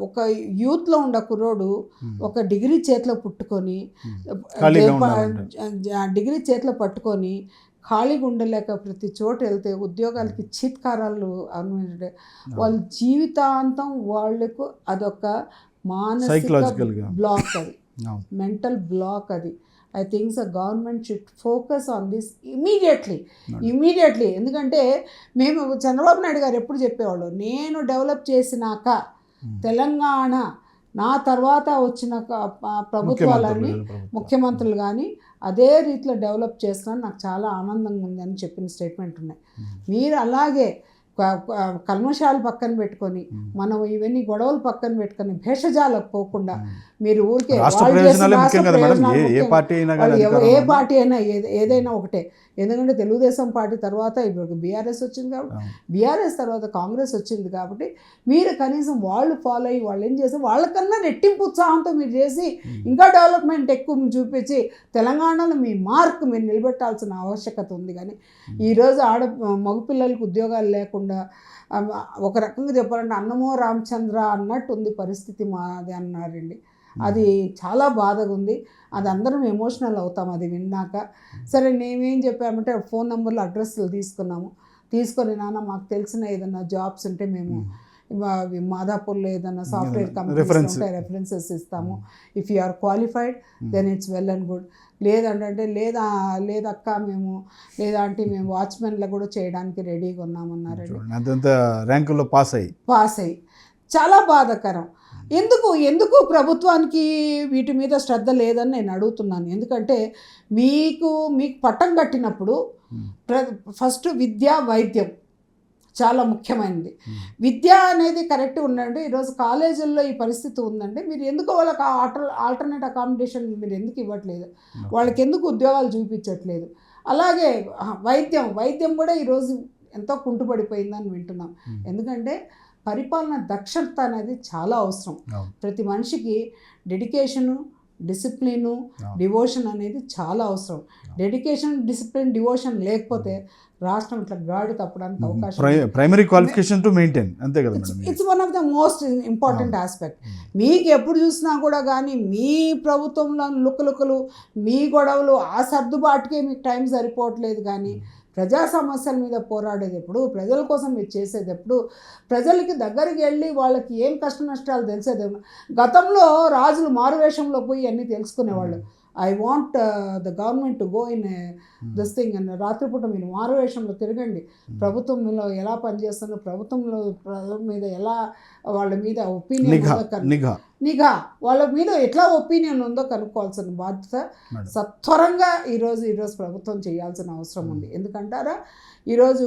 ఒక యూత్లో ఉండే కుర్రోడు ఒక డిగ్రీ చేతిలో పట్టుకొని ఖాళీగా ఉండలేక ప్రతి చోట వెళ్తే ఉద్యోగాలకి చీత్కారాలు అనుకుంటే వాళ్ళ జీవితాంతం వాళ్ళకు అదొక మానసిక బ్లాక్, అది మెంటల్ బ్లాక్. అది I thinks government should focus on this immediately. ఎందుకంటే మేము చంద్రబాబు నాయుడు గారు ఎప్పుడు చెప్పేవాళ్ళు, నేను డెవలప్ చేసినాక తెలంగాణ నా తర్వాత వచ్చిన ప్రభుత్వాలన్నీ ముఖ్యమంత్రులు కానీ అదే రీతిలో డెవలప్ చేస్తున్నాను, నాకు చాలా ఆనందంగా ఉంది అని చెప్పిన స్టేట్మెంట్ ఉన్నాయి. మీరు అలాగే కల్మషాలు పక్కన పెట్టుకొని మనం ఇవన్నీ గొడవలు పక్కన పెట్టుకొని భేషజాలకు పోకుండా మీరు ఊరికే ఏ పార్టీ అయినా ఏదైనా ఒకటే. ఎందుకంటే తెలుగుదేశం పార్టీ తర్వాత ఇప్పుడు బీఆర్ఎస్ వచ్చింది కాబట్టి, బీఆర్ఎస్ తర్వాత కాంగ్రెస్ వచ్చింది కాబట్టి మీరు కనీసం వాళ్ళు ఫాలో అయ్యి వాళ్ళు ఏం చేసి వాళ్ళకన్నా రెట్టింపు ఉత్సాహంతో మీరు చేసి ఇంకా డెవలప్మెంట్ ఎక్కువ చూపించి తెలంగాణలో మీ మార్క్ మీరు నిలబెట్టాల్సిన ఆవశ్యకత ఉంది. కానీ ఈరోజు మగపిల్లలకు ఉద్యోగాలు లేకుండా ఒక రకంగా చెప్పాలంటే అన్నమో రామచంద్ర అన్నట్టు ఉంది పరిస్థితి మాది అన్నారండి. అది చాలా బాధగా ఉంది. అది అందరం ఎమోషనల్ అవుతాం అది విన్నాక. సరే మేమేం చెప్పామంటే ఫోన్ నెంబర్లు అడ్రస్లు తీసుకొని నాన్న మాకు తెలిసిన ఏదైనా జాబ్స్ ఉంటే మేము మాదాపూర్లో ఏదైనా సాఫ్ట్వేర్ కంపెనీస్ ఉంటే రెఫరెన్సెస్ ఇస్తాము. If you are qualified then it's well and good. లేదంటే లేదక్క లేదంటే మేము వాచ్మెన్లో కూడా చేయడానికి రెడీగా ఉన్నామన్నారండి. ర్యాంకుల్లో పాస్ అయ్యి చాలా బాధాకరం. ఎందుకు ప్రభుత్వానికి వీటి మీద శ్రద్ధ లేదని నేను అడుగుతున్నాను. ఎందుకంటే మీకు పట్టం కట్టినప్పుడు ఫస్ట్ విద్య వైద్యం చాలా ముఖ్యమైనది. విద్య అనేది కరెక్ట్ ఉండండి. ఈరోజు కాలేజీల్లో ఈ పరిస్థితి ఉందండి, మీరు ఎందుకు వాళ్ళకి ఆల్టర్నేట్ అకామిడేషన్ మీరు ఎందుకు ఇవ్వట్లేదు, వాళ్ళకి ఎందుకు ఉద్యోగాలు చూపించట్లేదు. అలాగే వైద్యం కూడా ఈరోజు ఎంతో కుంటుపడిపోయిందని వింటున్నాం. ఎందుకంటే పరిపాలన దక్షత అనేది చాలా అవసరం. అవును. ప్రతి మనిషికి డెడికేషను, డిసిప్లిను, డివోషన్ అనేది చాలా అవసరం. డెడికేషన్, డిసిప్లిన్, డివోషన్ లేకపోతే రాష్ట్రం ఇట్లా గాడి తప్పడానికి అవకాశం. ప్రైమరీ క్వాలిఫికేషన్ టు మెయింటైన్, అంతే కదా madam. It's one of the most important aspect. మీకు ఎప్పుడు చూసినా కూడా కానీ మీ ప్రభుత్వంలో లుకలుకలు, మీ గొడవలు, ఆ సర్దుబాటుకే మీకు టైం సరిపోవట్లేదు. కానీ ప్రజా సమస్యల మీద పోరాడేది ఎప్పుడు, ప్రజల కోసం మీరు చేసేది ఎప్పుడు, ప్రజలకి దగ్గరికి వెళ్ళి వాళ్ళకి ఏం కష్ట నష్టాలు తెలిసేది. గతంలో రాజులు మారువేషంలో పోయి అన్నీ తెలుసుకునేవాళ్ళు. I want the government to go in this thing అని. రాత్రిపూట మీరు మారువేషంలో తిరగండి, ప్రభుత్వంలో ఎలా పనిచేస్తుందో, ప్రభుత్వంలో ప్రజల మీద ఎలా, వాళ్ళ మీద ఒపీనియన్, నిఘా వాళ్ళ మీద ఎట్లా ఒపీనియన్ ఉందో కనుక్కోవాల్సిన బాధ్యత సత్వరంగా ఈరోజు ప్రభుత్వం చేయాల్సిన అవసరం ఉంది. ఎందుకంటారా, ఈరోజు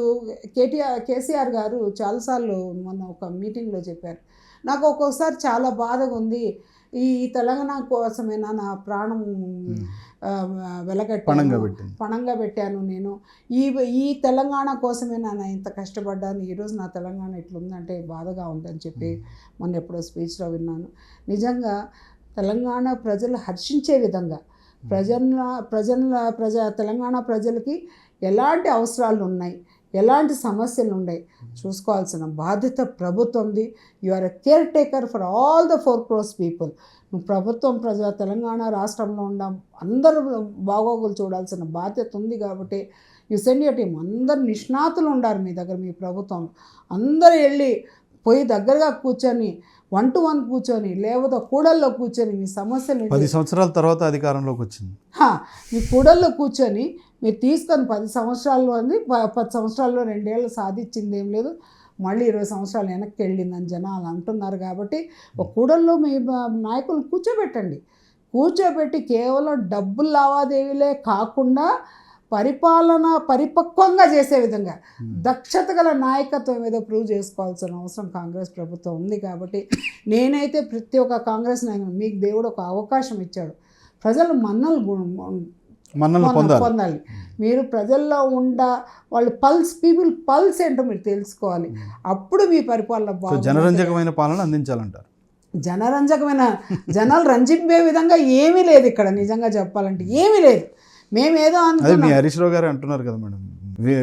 కేసీఆర్ గారు చాలాసార్లు మొన్న ఒక మీటింగ్లో చెప్పారు, నాకు ఒక్కొక్కసారి చాలా బాధగా ఉంది, ఈ తెలంగాణ కోసమేనా నా పణంగా పెట్టాను నేను, ఈ తెలంగాణ కోసమేనా నా ఇంత కష్టపడ్డాను, ఈరోజు నా తెలంగాణ ఇట్లుందంటే బాధగా ఉందని చెప్పి మొన్న ఎప్పుడో స్పీచ్లో విన్నాను. నిజంగా తెలంగాణ ప్రజలు హర్షించే విధంగా తెలంగాణ ప్రజలకి ఎలాంటి అవసరాలు ఉన్నాయి, ఎలాంటి సమస్యలు ఉన్నాయి చూసుకోవాల్సిన బాధ్యత ప్రభుత్వంది. You are a caretaker for all the 4 crores people. నువ్వు ప్రభుత్వం తెలంగాణ రాష్ట్రంలో ఉన్న అందరూ బాగోగులు చూడాల్సిన బాధ్యత ఉంది. కాబట్టి యు సెండ్ యువర్ టీమ్, అందరు నిష్ణాతులు ఉండారు మీ దగ్గర, మీ ప్రభుత్వం అందరూ వెళ్ళి పోయి దగ్గరగా కూర్చొని 1-to-1 కూర్చొని, లేకపోతే కూడల్లో కూర్చొని మీ సమస్యలు 10 సంవత్సరాల తర్వాత అధికారంలోకి వచ్చింది, మీ కూడల్లో కూర్చొని మీరు తీసుకొని 10 సంవత్సరాల్లో 10 సంవత్సరాల్లో 2 ఏళ్ళు సాధించింది ఏం లేదు, మళ్ళీ 20 సంవత్సరాలు వెనక్కి వెళ్ళిందని జనాలు అంటున్నారు. కాబట్టి ఒక కూడల్లో మీ నాయకులు కూర్చోబెట్టి కేవలం డబ్బులు లావాదేవీలే కాకుండా పరిపక్వంగా చేసే విధంగా దక్షత గల నాయకత్వం ఏదో ప్రూవ్ చేసుకోవాల్సిన అవసరం కాంగ్రెస్ ప్రభుత్వం ఉంది. కాబట్టి నేనైతే ప్రతి ఒక్క కాంగ్రెస్ నాయకుడు, మీకు దేవుడు ఒక అవకాశం ఇచ్చాడు, ప్రజలు మన్నలు పొందాలి. మీరు ప్రజల్లో వాళ్ళు పీపుల్ పల్స్ ఏంటో మీరు తెలుసుకోవాలి. అప్పుడు మీ పరిపాలన జనరంజకమైన పాలన అందించాలంటారు. జనాలు రంజింపే విధంగా ఏమీ లేదు ఇక్కడ. నిజంగా చెప్పాలంటే ఏమీ లేదు. మేమేదో మీ హరీష్ రావు గారు అంటున్నారు కదా మేడం,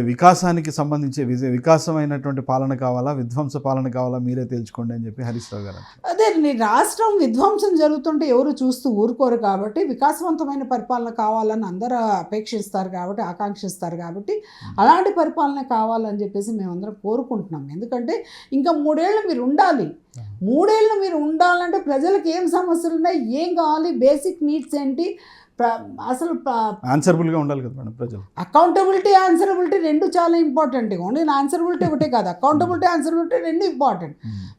వికాసానికి సంబంధించి వికాసమైనటువంటి పాలన కావాలా, విధ్వంస పాలన కావాలా, మీరే తేల్చుకోండి అని చెప్పి హరీష్ రావు గారు. అదే, నీ రాష్ట్రం విధ్వంసం జరుగుతుంటే ఎవరు చూస్తూ ఊరుకోరు. కాబట్టి వికాసవంతమైన పరిపాలన కావాలని అందరూ అపేక్షిస్తారు కాబట్టి, ఆకాంక్షిస్తారు కాబట్టి, అలాంటి పరిపాలన కావాలని చెప్పేసి మేమందరం కోరుకుంటున్నాం. ఎందుకంటే ఇంకా 3 ఏళ్ళు మీరు ఉండాలి. 3 ఏళ్ళు మీరు ఉండాలంటే ప్రజలకు ఏం సమస్యలు ఉన్నాయి, ఏం కావాలి, బేసిక్ నీడ్స్ ఏంటి, అసలు ఆన్సరబుల్గా ఉండాలి కదా మేడం ప్రజలు. అకౌంటబిలిటీ, ఆన్సరబిలిటీ 2 చాలా ఇంపార్టెంట్. ఓన్లీ ఆన్సరబిలిటీ ఒకటే కాదు, అకౌంటబిలిటీ, ఆన్సరబిలిటీ 2 ఇంపార్టెంట్.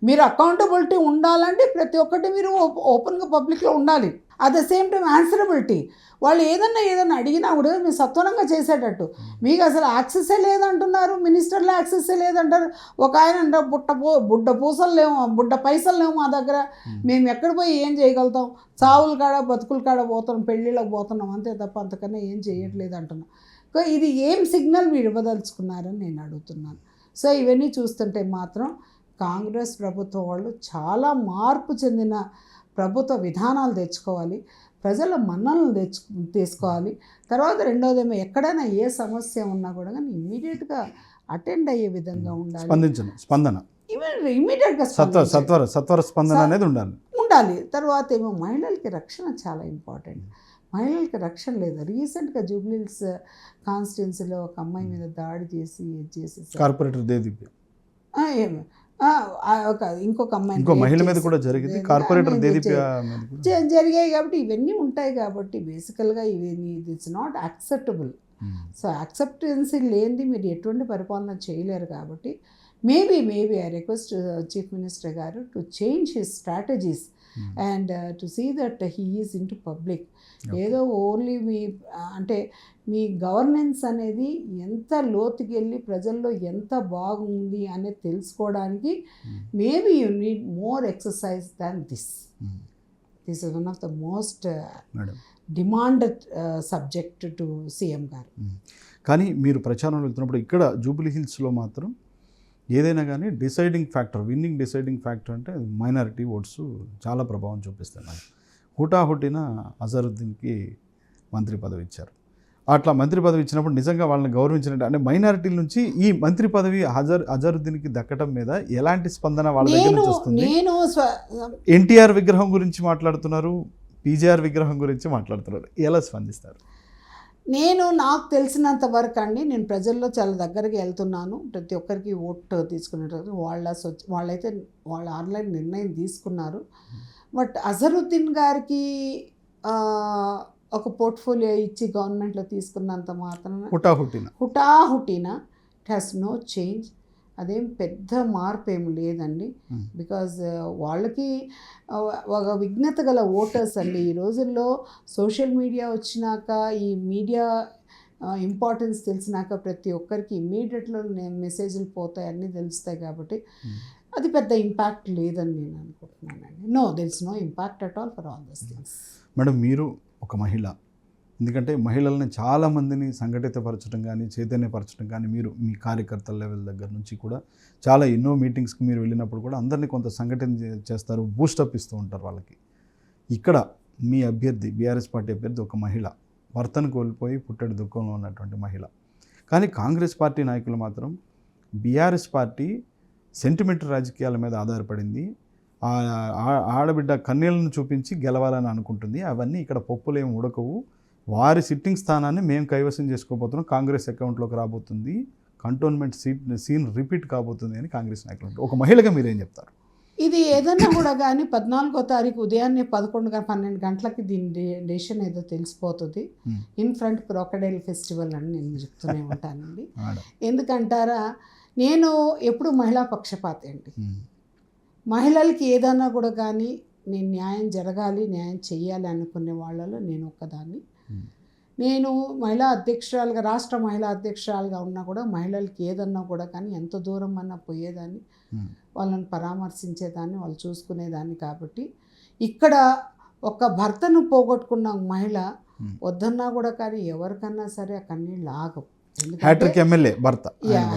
మీరు అకౌంటబిలిటీ ఉండాలంటే ప్రతి ఒక్కటి మీరు ఓపెన్గా పబ్లిక్లో ఉండాలి. At the same time answerability, వాళ్ళు ఏదన్నా అడిగినా కూడా మీరు సత్వరంగా చేసేటట్టు. మీకు అసలు యాక్సెస్సే లేదంటున్నారు, మినిస్టర్లో యాక్సెస్సే లేదంటారు. ఒక ఆయన అంటే బుడ్డ పైసలు లేవు మా దగ్గర, మేము ఎక్కడ పోయి ఏం చేయగలుగుతాం, చావుల కాడ బతుకుల కాడ పోతున్నాం, పెళ్ళిళ్ళకి పోతున్నాం, అంతే తప్ప అంతకన్నా ఏం చేయట్లేదు అంటున్నాం. ఇది ఏం సిగ్నల్ మీరు ఇవ్వదలుచుకున్నారని నేను అడుగుతున్నాను. సో ఇవన్నీ చూస్తుంటే మాత్రం కాంగ్రెస్ ప్రభుత్వం వాళ్ళు చాలా మార్పు చెందిన ప్రభుత్వ విధానాలు తెచ్చుకోవాలి, ప్రజల మన్ననలు తీసుకోవాలి. తర్వాత రెండోదేమో ఎక్కడైనా ఏ సమస్య ఉన్నా కూడా కానీ ఇమ్మీడియట్గా అటెండ్ అయ్యే విధంగా ఉండాలి. స్పందన ఇమ్మీడియట్గా సత్వర స్పందన అనేది ఉండాలి. తర్వాత ఏమో మహిళలకి రక్షణ చాలా ఇంపార్టెంట్. మహిళలకి రక్షణ లేదు. రీసెంట్గా జూబ్లీహిల్స్ కాన్స్టిట్యున్సీలో ఒక అమ్మాయి మీద దాడి చేసి కార్పొరేటర్ దేదీప్ ఇంకొక అమ్మాయి మహిళ మీద కూడా జరిగింది, కార్పొరేటర్ జరిగాయి. కాబట్టి ఇవన్నీ ఉంటాయి. కాబట్టి బేసికల్గా ఇవన్నీ it's not acceptable. So acceptancy లేనిది మీరు ఎటువంటి పరిపాలన చేయలేరు. కాబట్టి maybe I request chief minister garu to change his strategies and to see that he is in to public. ఏదో ఓన్లీ మీ గవర్నెన్స్ అనేది ఎంత లోతుకి వెళ్ళి ప్రజల్లో ఎంత బాగుంది అనేది తెలుసుకోవడానికి maybe you need more exercise than this. This is one of the most demanded subject to CM garu. కానీ మీరు ప్రచారంలో వెళ్తున్నప్పుడు ఇక్కడ జూబ్లీ హిల్స్లో మాత్రం ఏదైనా కానీ deciding factor, winnowing deciding factor అంటే మైనారిటీ ఓట్స్ చాలా ప్రభావం చూపిస్తున్నాయి. హుటాహుటిన అజరుద్దీన్కి మంత్రి పదవి ఇచ్చారు. అట్లా మంత్రి పదవి ఇచ్చినప్పుడు నిజంగా వాళ్ళని గౌరవించినట్టు, అంటే మైనారిటీల నుంచి ఈ మంత్రి పదవి అజరుద్దీన్కి దక్కడం మీద ఎలాంటి స్పందన వాళ్ళ దగ్గర నుంచి వస్తుంది? ఎన్టీఆర్ విగ్రహం గురించి మాట్లాడుతున్నారు, పీజీఆర్ విగ్రహం గురించి మాట్లాడుతున్నారు, ఎలా స్పందిస్తారు? నాకు తెలిసినంత వరకు అండి, నేను ప్రజల్లో చాలా దగ్గరికి వెళ్తున్నాను. ప్రతి ఒక్కరికి ఓటు తీసుకునేటప్పుడు వాళ్ళైతే వాళ్ళ ఆన్లైన్ నిర్ణయం తీసుకున్నారు. బట్ అజరుద్దీన్ గారికి ఒక పోర్ట్ఫోలియో ఇచ్చి గవర్నమెంట్లో తీసుకున్నంత మాత్రాన హుటాహుటిన ఇట్ హ్యాస్ నో చేంజ్. అదేం పెద్ద మార్పు ఏమి లేదండి. బికాజ్ వాళ్ళకి ఒక విఘ్నత గల ఓటర్స్ అండి. ఈ రోజుల్లో సోషల్ మీడియా వచ్చినాక, ఈ మీడియా ఇంపార్టెన్స్ తెలిసినాక ప్రతి ఒక్కరికి ఇమ్మీడియట్లో మెసేజ్లు పోతాయి, అన్నీ తెలుస్తాయి. కాబట్టి అది పెద్ద ఇంపాక్ట్ లేదని నేను అనుకుంటున్నానండి. There is no impact at all for all this things. Madam, మీరు ఒక మహిళ, ఎందుకంటే మహిళల్ని చాలామందిని సంఘటితపరచడం కానీ చైతన్యపరచడం కానీ మీరు మీ కార్యకర్తల లెవెల్ దగ్గర నుంచి కూడా చాలా ఎన్నో మీటింగ్స్కి మీరు వెళ్ళినప్పుడు కూడా అందరినీ కొంత సంఘటన చేస్తారు, బూస్టప్ ఇస్తూ ఉంటారు వాళ్ళకి. ఇక్కడ మీ అభ్యర్థి, బీఆర్ఎస్ పార్టీ అభ్యర్థి ఒక మహిళ, భర్తను కోల్పోయి పుట్టడి దుఃఖంలో ఉన్నటువంటి మహిళ. కానీ కాంగ్రెస్ పార్టీ నాయకులు మాత్రం బీఆర్ఎస్ పార్టీ సెంటిమెంట్ రాజకీయాల మీద ఆధారపడింది, ఆడబిడ్డ కన్నీళ్లను చూపించి గెలవాలని అనుకుంటుంది, అవన్నీ ఇక్కడ పప్పులేం ఉడకవు, వారి సిట్టింగ్ స్థానాన్ని మేము కైవసం చేసుకోబోతున్నాం, కాంగ్రెస్ అకౌంట్లోకి రాబోతుంది, కంటోన్మెంట్ సీన్ రిపీట్ కాబోతుంది అని కాంగ్రెస్ నాయకులు. ఒక మహిళగా మీరేం చెప్తారు? ఇది ఏదన్నా కూడా కానీ 14వ తారీఖు ఉదయాన్నే 11-12 గంటలకి దీని డెసిషన్ ఏదో తెలిసిపోతుంది. ఇన్ ఫ్రంట్ క్రాకడైల్ ఫెస్టివల్ అని నేను చెప్తూనే ఉంటానండి. ఎందుకంటారా, నేను ఎప్పుడు మహిళా పక్షపాతి అండి. మహిళలకి ఏదన్నా కూడా కానీ నేను న్యాయం జరగాలి, న్యాయం చెయ్యాలి అనుకునే వాళ్ళలో నేను ఒక్కదాన్ని. నేను మహిళా అధ్యక్షురాలుగా, రాష్ట్ర మహిళా అధ్యక్షురాలుగా ఉన్నా కూడా మహిళలకి ఏదన్నా కూడా కానీ ఎంత దూరం అన్నా పోయేదాన్ని, వాళ్ళని పరామర్శించేదాన్ని, వాళ్ళు చూసుకునేదాన్ని. కాబట్టి ఇక్కడ ఒక భర్తను పోగొట్టుకున్న మహిళ వద్దన్నా కూడా కానీ ఎవరికన్నా సరే ఆ కన్నీళ్ళు ఆగవు. హ్యాట్రిక్ ఎమ్మెల్యే భర్త,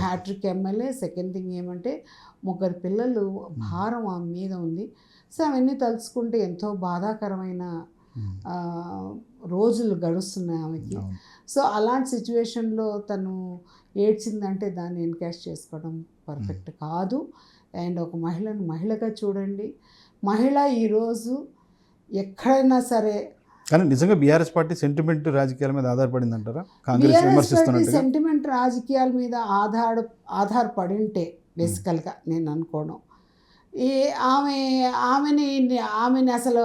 హ్యాట్రిక్ ఎమ్మెల్యే. సెకండ్ థింగ్ ఏమంటే 3 పిల్లలు భారం ఆమె మీద ఉంది. సో అవన్నీ తలుచుకుంటే ఎంతో బాధాకరమైన రోజులు గడుస్తున్నాయి ఆమెకి. సో అలాంటి సిచ్యువేషన్లో తను ఏడ్చిందంటే దాన్ని ఎన్కాష్ చేసుకోవడం పర్ఫెక్ట్ కాదు. అండ్ ఒక మహిళను మహిళగా చూడండి. మహిళ ఈరోజు ఎక్కడైనా సరే, కానీ నిజంగా బీఆర్ఎస్ పార్టీ సెంటిమెంట్ రాజకీయాల మీద ఆధారపడింది అంటారా? కాంగ్రెస్ విమర్శిస్తున్నట్టు సెంటిమెంట్ రాజకీయాల మీద ఆధారపడి ఉంటే బేసికల్గా నేను అనుకోను. ఆమెని అసలు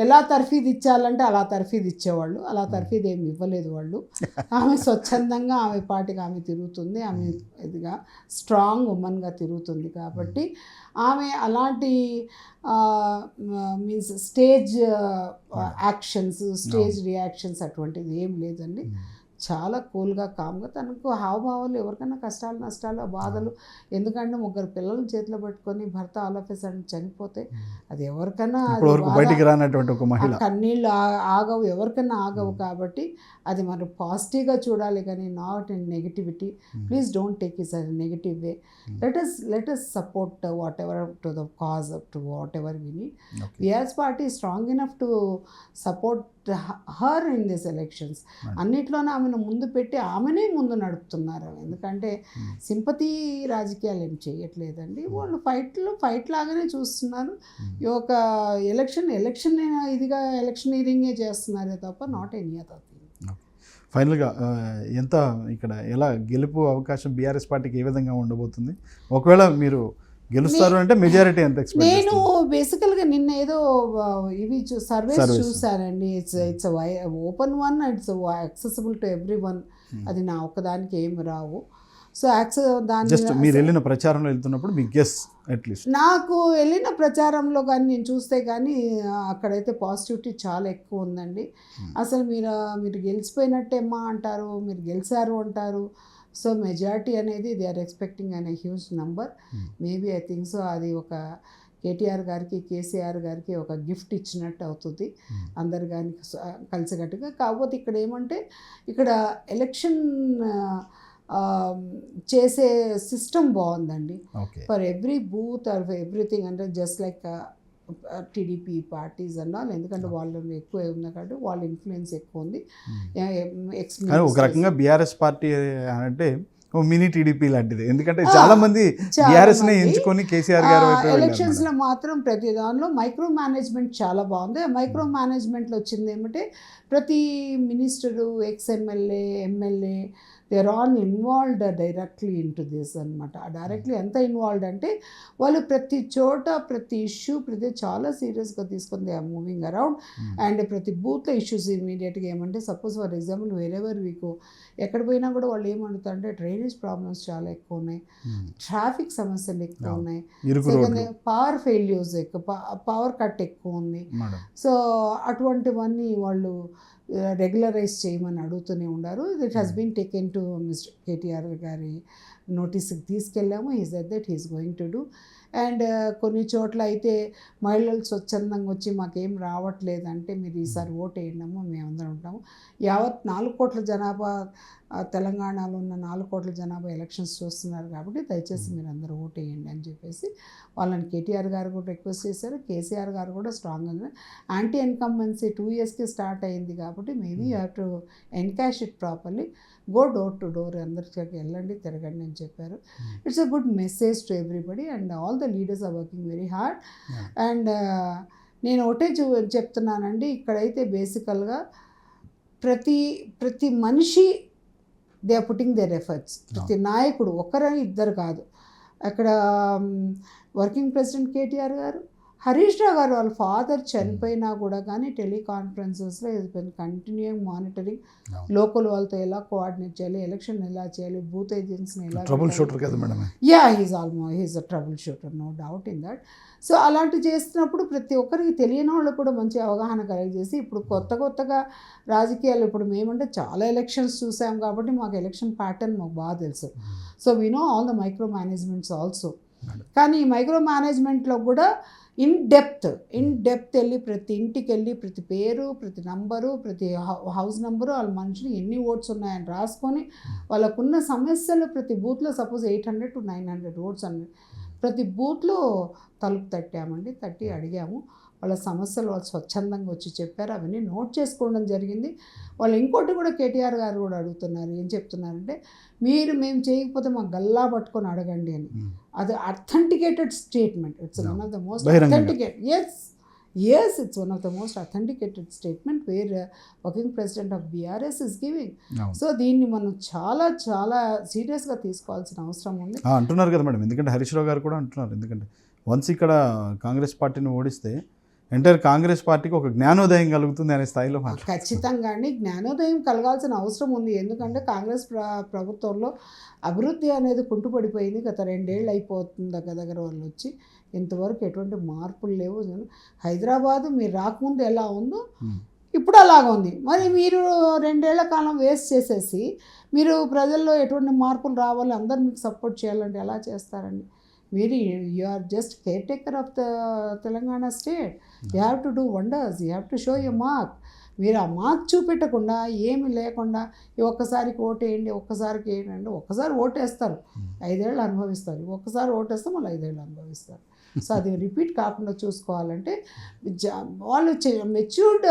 ఎలా తర్ఫీదు ఇచ్చాలంటే అలా తర్ఫీదు ఇచ్చేవాళ్ళు. అలా తర్ఫీదు ఏమి ఇవ్వలేదు వాళ్ళు. ఆమె స్వచ్ఛందంగా ఆమె పార్టీకి ఆమె తిరుగుతుంది. ఆమె ఇదిగా స్ట్రాంగ్ ఉమెన్గా తిరుగుతుంది. కాబట్టి ఆమె అలాంటి means stage actions, stage reactions అటువంటిది ఏం లేదండి. చాలా కూల్గా, కామ్గా తనకు హావభావాలు, ఎవరికైనా కష్టాలు, నష్టాలు, బాధలు. ఎందుకంటే 3 పిల్లలు చేతిలో పెట్టుకొని భర్త ఆల్ ఆఫ్ ఎ సడన్ చనిపోతే అది ఎవరికైనా బయటికి రానటువంటి ఒక మహిళ కన్నీళ్ళు ఆగవు, ఎవరికైనా ఆగవు. కాబట్టి అది మనం పాజిటివ్గా చూడాలి కానీ not in negativity. Please don't take it as a negative way. Let us support whatever to the cause, to whatever we need. BRS party is strong enough to support her in these elections. అన్నిట్లోనే ఆమెను ముందు పెట్టి ఆమెనే ముందు నడుపుతున్నారు. ఎందుకంటే సింపతి రాజకీయాలు ఏం చేయట్లేదండి. వాళ్ళు ఫైట్ లాగానే చూస్తున్నారు. ఈ ఒక ఎలక్షన్ ఇదిగా ఎలక్షనీరింగే చేస్తున్నారే తప్ప నాట్ ఎనీ అదర్ థింగ్. ఫైనల్గా ఎంత ఇక్కడ ఎలా గెలుపు అవకాశం బీఆర్ఎస్ పార్టీకి ఏ విధంగా ఉండబోతుంది? ఒకవేళ మీరు గెలుస్తారు అంటే మెజారిటీ ఎంత ఎక్స్పెక్ట్? నేను బేసికల్గా నిన్న ఏదో ఇవి సర్వేస్ చూసానండి. It's open one, it's accessible to every one. అది నా ఒక్కదానికి ఏమి రావు. సో జస్ట్ మీరు వెళ్ళిన ప్రచారంలో వెళ్తున్నప్పుడు మీ గెస్ అట్లీస్ట్? నాకు వెళ్ళిన ప్రచారంలో కానీ నేను చూస్తే కానీ అక్కడైతే పాజిటివిటీ చాలా ఎక్కువ ఉందండి. అసలు మీరు గెలిచిపోయినట్టేమ్మా అంటారు, మీరు గెలిచారు అంటారు. సో మెజారిటీ అనేది they are expecting an a huge number. Maybe I think so. అది ఒక కేటీఆర్ గారికి, కేసీఆర్ గారికి ఒక గిఫ్ట్ ఇచ్చినట్టు అవుతుంది అందరు కానీ కలిసికట్టుగా. కాకపోతే ఇక్కడ ఏమంటే ఇక్కడ ఎలక్షన్ చేసే సిస్టమ్ బాగుందండి. Okay. For every booth or everything అంటే జస్ట్ లైక్ టీడీపీ పార్టీస్ అన్నారు, ఎందుకంటే వాళ్ళు ఎక్కువ ఉంది కాబట్టి వాళ్ళ ఇన్ఫ్లుయెన్స్ ఎక్కువ ఉంది. ఎక్స్ కానీ ఒక రకంగా బీఆర్ఎస్ పార్టీ అంటే ఓ మినీ టీడీపీ లాంటిది, ఎందుకంటే చాలా మంది బీఆర్ఎస్ నే ఎంచుకొని కేసీఆర్ గారు ఎలక్షన్స్ లో మాత్రం ప్రతి దానిలో మైక్రో మేనేజ్మెంట్ చాలా బాగుంది. ఆ మైక్రో మేనేజ్మెంట్లో వచ్చింది ఏమంటే ప్రతి minister, MLA they are all involved directly in to this అనమాట. డైరెక్ట్లీ ఎంత ఇన్వాల్వ్డ్ అంటే వాళ్ళు ప్రతి చోట ప్రతి ఇష్యూ చాలా సీరియస్గా తీసుకొని they are moving around. And ప్రతి బూత్లో ఇష్యూస్ ఇమీడియట్గా ఏమంటే సపోజ్ ఫర్ ఎగ్జాంపుల్ వేరెవర్ వీకు ఎక్కడ పోయినా కూడా వాళ్ళు ఏమంటారంటే డ్రైనేజ్ ప్రాబ్లమ్స్ చాలా ఎక్కువ ఉన్నాయి, ట్రాఫిక్ సమస్యలు ఎక్కువ ఉన్నాయి, పవర్ ఫెయిల్యూర్స్ ఎక్కువ, పవర్ కట్ ఎక్కువ ఉంది. సో అటువంటివన్నీ వాళ్ళు రెగ్యులరైజ్ చేయమని అడుగుతూనే ఉన్నారు. It has been taken to mister KTR గారి నోటీస్కి తీసుకెళ్ళాము. He said that he is going to do. And కొన్ని చోట్ల అయితే మహిళలు స్వచ్ఛందంగా వచ్చి మాకేం రావట్లేదంటే మీరు ఈసారి ఓటు వేయండమ్మా, మేమందరం ఉంటాము. యావత్ 4 కోట్ల జనాభా తెలంగాణలో ఉన్న 4 కోట్ల జనాభా ఎలక్షన్స్ చూస్తున్నారు కాబట్టి దయచేసి మీరు అందరూ ఓటు వేయండి అని చెప్పేసి వాళ్ళని కేటీఆర్ గారు కూడా రిక్వెస్ట్ చేశారు. కేసీఆర్ గారు కూడా స్ట్రాంగ్గా యాంటీ ఇన్కంబెన్సీ 2 yearsకి స్టార్ట్ అయింది కాబట్టి maybe you have to encash it properly, go door to door, అందరికి వెళ్ళండి తిరగండి అని చెప్పారు. It's a good message to everybody and all the leaders are working very hard. And నేను ఒకటే చెప్తున్నానండి, ఇక్కడైతే బేసికల్గా ప్రతి మనిషి they are putting their efforts. ప్రతి నాయకుడు ఒకరని ఇద్దరు కాదు. అక్కడ వర్కింగ్ ప్రెసిడెంట్ కేటీఆర్ గారు, హరీష్ రావు గారు వాళ్ళ ఫాదర్ చనిపోయినా కూడా కానీ టెలికాన్ఫరెన్సెస్లో కంటిన్యూయింగ్ మానిటరింగ్, లోకల్ వాళ్ళతో ఎలా కోఆర్డినేట్ చేయాలి, ఎలక్షన్ ఎలా చేయాలి, బూత్ ఏజెంట్స్ని ఎలా, ట్రబుల్ షూటర్ కదా madam. He's a trouble shooter, no doubt in that. So అలాంటి చేస్తున్నప్పుడు ప్రతి ఒక్కరికి తెలియని వాళ్ళకు కూడా మంచి అవగాహన కలిగజేసి ఇప్పుడు కొత్తగా రాజకీయాలు ఇప్పుడు మేమంటే చాలా ఎలక్షన్స్ చూసాం కాబట్టి మాకు ఎలక్షన్ ప్యాటర్న్ మాకు బాగా తెలుసు. So we know all the micro managements also. కానీ ఈ మైక్రో మేనేజ్మెంట్లో కూడా ఇన్ డెప్త్ వెళ్ళి ప్రతి ఇంటికి వెళ్ళి ప్రతి పేరు, ప్రతి నంబరు, ప్రతి హౌస్ నంబరు, వాళ్ళ మనుషులు ఎన్ని ఓట్స్ ఉన్నాయని రాసుకొని వాళ్ళకున్న సమస్యలు ప్రతి బూత్లో సపోజ్ 800 to 900 ఓట్స్ అన్నీ ప్రతి బూత్లో తలుపు తట్టి అడిగాము. వాళ్ళ సమస్యలు వాళ్ళు స్వచ్ఛందంగా వచ్చి చెప్పారు, అవన్నీ నోట్ చేసుకోవడం జరిగింది. వాళ్ళు ఇంకోటి కూడా కేటీఆర్ గారు కూడా అడుగుతున్నారు, ఏం చెప్తున్నారంటే మేము చేయకపోతే మాకు గల్లా పట్టుకొని అడగండి అని. అది authenticated statement. It's one of the most authenticate yes it's one of the most authenticated statement where working president of BRS is giving. So దీన్ని మనం చాలా సీరియస్గా తీసుకోవాల్సిన అవసరం ఉంది అంటున్నారు కదా మేడం. ఎందుకంటే హరీష్ రావు గారు కూడా అంటున్నారు, ఎందుకంటే వన్స్ ఇక్కడ కాంగ్రెస్ పార్టీని ఓడిస్తే ఎంటైర్ కాంగ్రెస్ పార్టీకి ఒక జ్ఞానోదయం కలుగుతుంది అనే స్థాయిలో ఖచ్చితంగా అండి జ్ఞానోదయం కలగాల్సిన అవసరం ఉంది. ఎందుకంటే కాంగ్రెస్ ప్రభుత్వంలో అభివృద్ధి అనేది కుంటుపడిపోయింది. గత 2 ఏళ్ళు అయిపోతుంది దగ్గర వాళ్ళు వచ్చి, ఇంతవరకు ఎటువంటి మార్పులు లేవు. హైదరాబాదు మీరు రాకముందు ఎలా ఉందో ఇప్పుడు అలాగ ఉంది. మరి మీరు 2 ఏళ్ల కాలం వేస్ట్ చేసేసి మీరు ప్రజల్లో ఎటువంటి మార్పులు రావాలి, అందరూ మీకు సపోర్ట్ చేయాలంటే ఎలా చేస్తారండి? మీరు you are just care taker of the Telangana state. You have to do wonders, you have to show you mark. మీరు ఆ మార్క్ చూపెట్టకుండా ఏమి లేకుండా ఒక్కసారికి ఓటేయండి, ఒక్కసారికి ఏంటంటే ఒక్కసారి ఓటేస్తారు 5 ఏళ్ళు అనుభవిస్తారు, ఒక్కసారి ఓటేస్తే మళ్ళీ 5 ఏళ్ళు అనుభవిస్తారు. సో అది రిపీట్ కాకుండా చూసుకోవాలంటే వాళ్ళు మెచ్యూర్డ్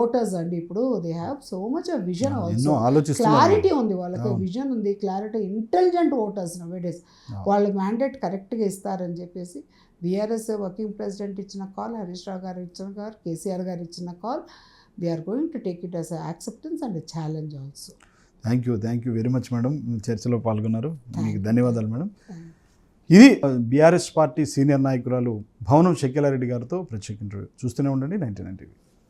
ఓటర్స్ అండి. ఇప్పుడు they have so much vision also, clarity ఉంది వాళ్ళకి, విజన్ ఉంది, క్లారిటీ, ఇంటెలిజెంట్ ఓటర్స్ నవేడేస్. వాళ్ళు మ్యాండేట్ కరెక్ట్గా ఇస్తారని చెప్పేసి బీఆర్ఎస్ వర్కింగ్ ప్రెసిడెంట్ ఇచ్చిన కాల్, హరీష్ రావు గారు ఇచ్చిన కాల్, కేసీఆర్ గారు ఇచ్చిన call, they are going to take it as acceptance and challenge also. Thank you very much madam, చర్చలో పాల్గొన్నారు, మీకు ధన్యవాదాలు మేడం. ఇది బీఆర్ఎస్ పార్టీ సీనియర్ నాయకురాలు భవనం షకీలారెడ్డి గారితో ప్రత్యేక ఇంటర్వ్యూ. చూస్తూనే ఉండండి 99 TV.